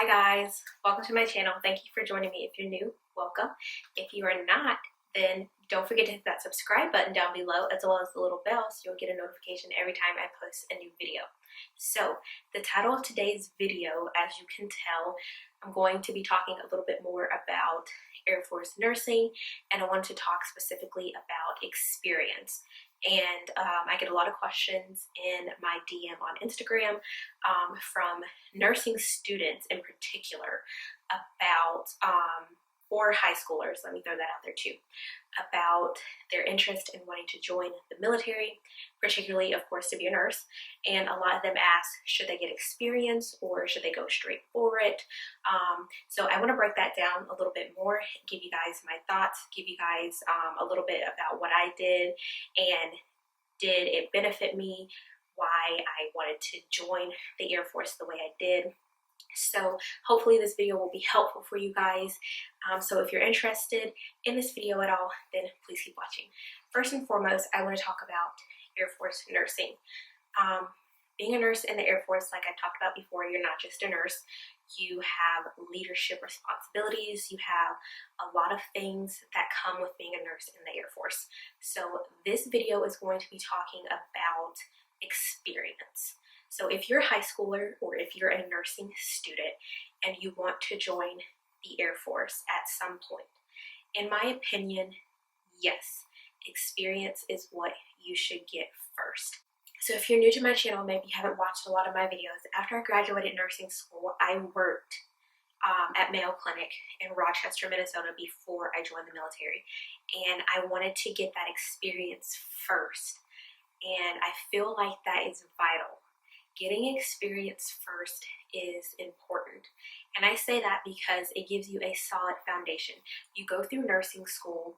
Hi guys, welcome to my channel. Thank you for joining me. If you're new, welcome. If you are not, then don't forget to hit that subscribe button down below as well as the little bell so you'll get a notification every time I post a new video. So the title of today's video, as you can tell, I'm going to be talking a little bit more about Air Force nursing, and I want to talk specifically about experience. And I get a lot of questions in my DM on Instagram from nursing students in particular about, or high schoolers, let me throw that out there too, about their interest in wanting to join the military, particularly, of course, to be a nurse. And a lot of them ask, should they get experience or should they go straight for it? So I want to break that down a little bit more, give you guys my thoughts, give you guys a little bit about what I did and did it benefit me, why I wanted to join the Air Force the way I did. So hopefully this video will be helpful for you guys. So if you're interested in this video at all, then please keep watching. First and foremost, I want to talk about Air Force nursing. Being a nurse in the Air Force, like I talked about before, you're not just a nurse. You have leadership responsibilities. You have a lot of things that come with being a nurse in the Air Force. So this video is going to be talking about experience. So if you're a high schooler or if you're a nursing student and you want to join the Air Force at some point, in my opinion, yes, experience is what you should get first. So if you're new to my channel, maybe you haven't watched a lot of my videos, after I graduated nursing school, I worked at Mayo Clinic in Rochester, Minnesota before I joined the military. And I wanted to get that experience first. And I feel like that is vital. Getting experience first is important. And I say that because it gives you a solid foundation. You go through nursing school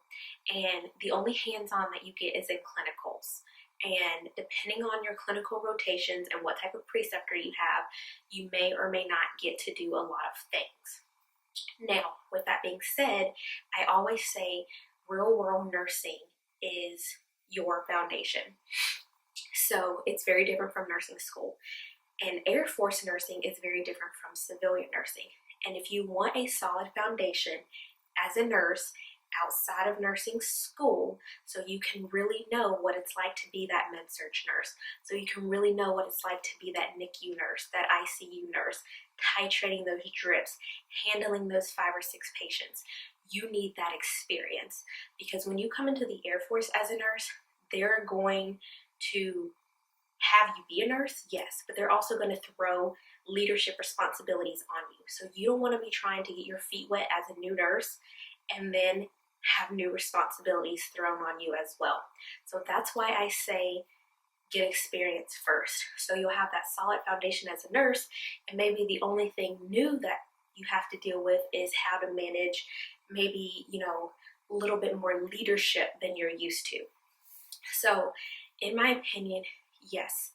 and the only hands-on that you get is in clinicals. And depending on your clinical rotations and what type of preceptor you have, you may or may not get to do a lot of things. Now, with that being said, I always say real world nursing is your foundation. So it's very different from nursing school. And Air Force nursing is very different from civilian nursing. And if you want a solid foundation as a nurse outside of nursing school, so you can really know what it's like to be that med-surg nurse, so you can really know what it's like to be that NICU nurse, that ICU nurse, titrating those drips, handling those 5 or 6 patients, you need that experience. Because when you come into the Air Force as a nurse, they're going to have you be a nurse, yes, but they're also going to throw leadership responsibilities on you. So you don't want to be trying to get your feet wet as a new nurse and then have new responsibilities thrown on you as well. So that's why I say get experience first. So you'll have that solid foundation as a nurse, and maybe the only thing new that you have to deal with is how to manage maybe, a little bit more leadership than you're used to. So in my opinion, yes,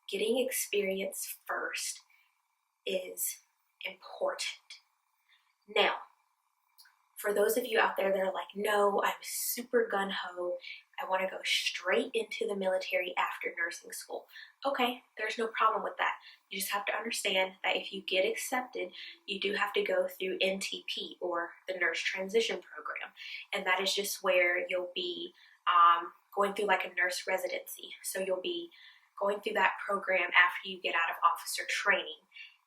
getting experience first is important. Now, for those of you out there that are like, no, I'm super gung-ho, I want to go straight into the military after nursing school. Okay, there's no problem with that. You just have to understand that if you get accepted, you do have to go through NTP, or the Nurse Transition Program. And that is just where you'll be going through like a nurse residency. So you'll be going through that program after you get out of officer training.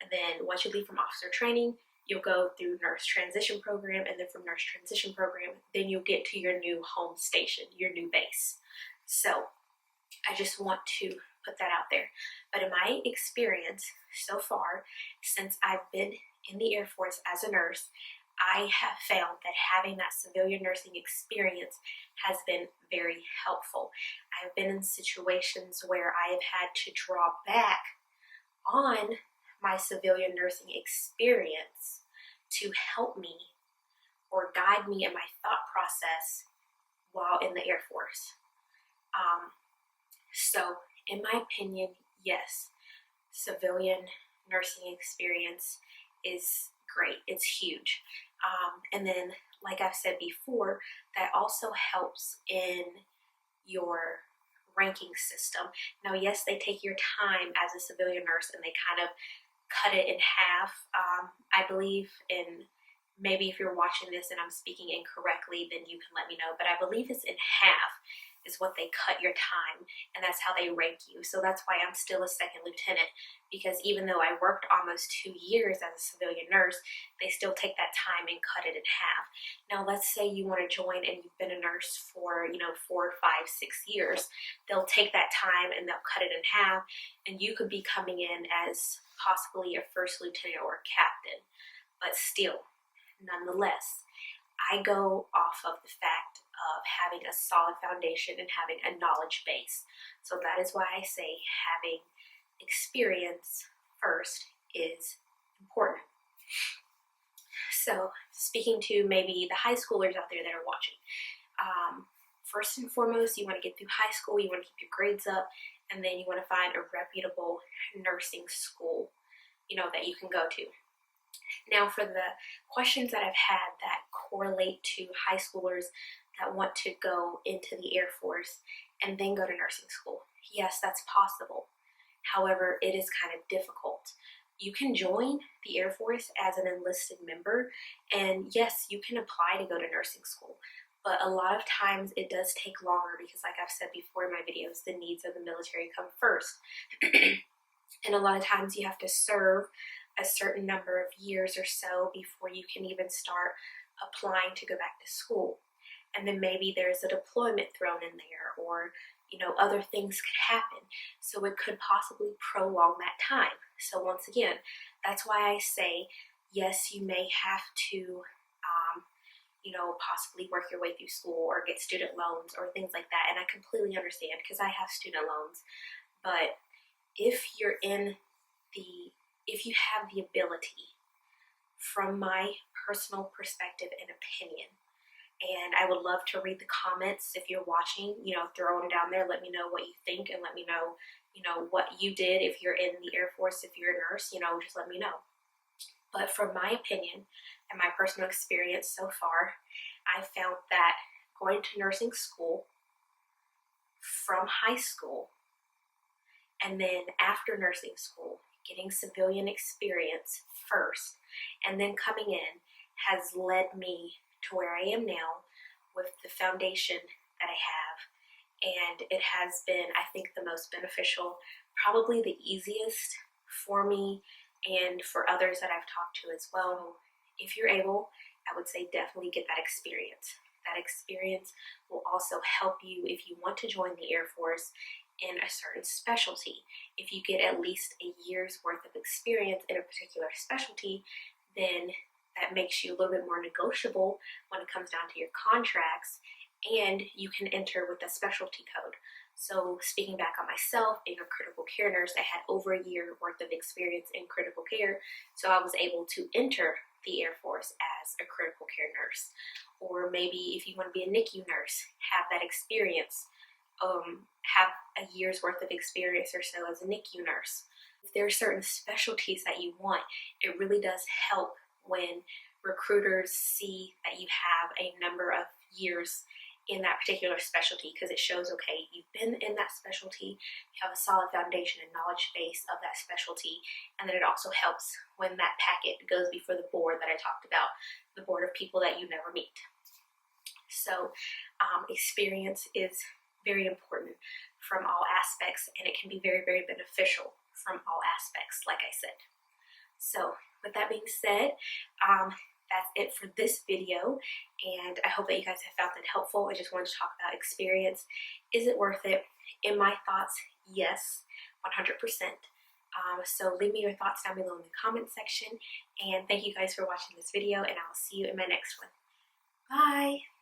And then once you leave from officer training, you'll go through nurse transition program, and then from nurse transition program, then you'll get to your new home station, your new base. So I just want to put that out there. But in my experience so far, since I've been in the Air Force as a nurse, I have found that having that civilian nursing experience has been very helpful. I've been in situations where I have had to draw back on my civilian nursing experience to help me or guide me in my thought process while in the Air Force. So in my opinion, yes, civilian nursing experience is great. It's huge. And then, like I've said before, that also helps in your ranking system. Now, yes, they take your time as a civilian nurse and they kind of cut it in half. I believe in, maybe if you're watching this and I'm speaking incorrectly, then you can let me know, but I believe it's in half is what they cut your time, and that's how they rank you. So that's why I'm still a second lieutenant, because even though I worked almost 2 years as a civilian nurse, they still take that time and cut it in half. Now let's say you want to join and you've been a nurse for 4, 5, 6 years. They'll take that time and they'll cut it in half, and you could be coming in as possibly a first lieutenant or a captain. But still, nonetheless, I go off of the fact of having a solid foundation and having a knowledge base. So that is why I say having experience first is important. So speaking to maybe the high schoolers out there that are watching, first and foremost, you want to get through high school, you want to keep your grades up, and then you want to find a reputable nursing school, that you can go to. Now, for the questions that I've had that correlate to high schoolers that want to go into the Air Force and then go to nursing school, yes, that's possible. However, it is kind of difficult. You can join the Air Force as an enlisted member, and yes, you can apply to go to nursing school. But a lot of times it does take longer because, like I've said before in my videos, the needs of the military come first. And a lot of times you have to serve a certain number of years or so before you can even start applying to go back to school. And then maybe there's a deployment thrown in there, or other things could happen. So it could possibly prolong that time. So once again, that's why I say, yes, you may have to possibly work your way through school or get student loans or things like that. And I completely understand, because I have student loans. But if you have the ability, from my personal perspective and opinion, and I would love to read the comments if you're watching, throw them down there, let me know what you think, and let me know, what you did if you're in the Air Force, if you're a nurse, just let me know. But from my opinion and my personal experience so far, I found that going to nursing school from high school, and then after nursing school, getting civilian experience first, and then coming in, has led me to where I am now with the foundation that I have. And it has been, I think, the most beneficial, probably the easiest for me and for others that I've talked to as well. If you're able, I would say definitely get that experience. That experience will also help you if you want to join the Air Force in a certain specialty. If you get at least a year's worth of experience in a particular specialty, then that makes you a little bit more negotiable when it comes down to your contracts, and you can enter with a specialty code. So speaking back on myself, being a critical care nurse, I had over a year worth of experience in critical care, so I was able to enter the Air Force as a critical care nurse. Or maybe if you want to be a NICU nurse, have that experience, have a year's worth of experience or so as a NICU nurse. If there are certain specialties that you want, it really does help when recruiters see that you have a number of years in that particular specialty, because it shows, okay, you've been in that specialty, you have a solid foundation and knowledge base of that specialty, and then it also helps when that packet goes before the board that I talked about, the board of people that you never meet. So experience is very important from all aspects, and it can be very, very beneficial from all aspects, like I said. So with that being said, that's it for this video, and I hope that you guys have found it helpful. I just wanted to talk about experience. Is it worth it? In my thoughts, yes, 100%. So leave me your thoughts down below in the comment section, and thank you guys for watching this video, and I'll see you in my next one. Bye!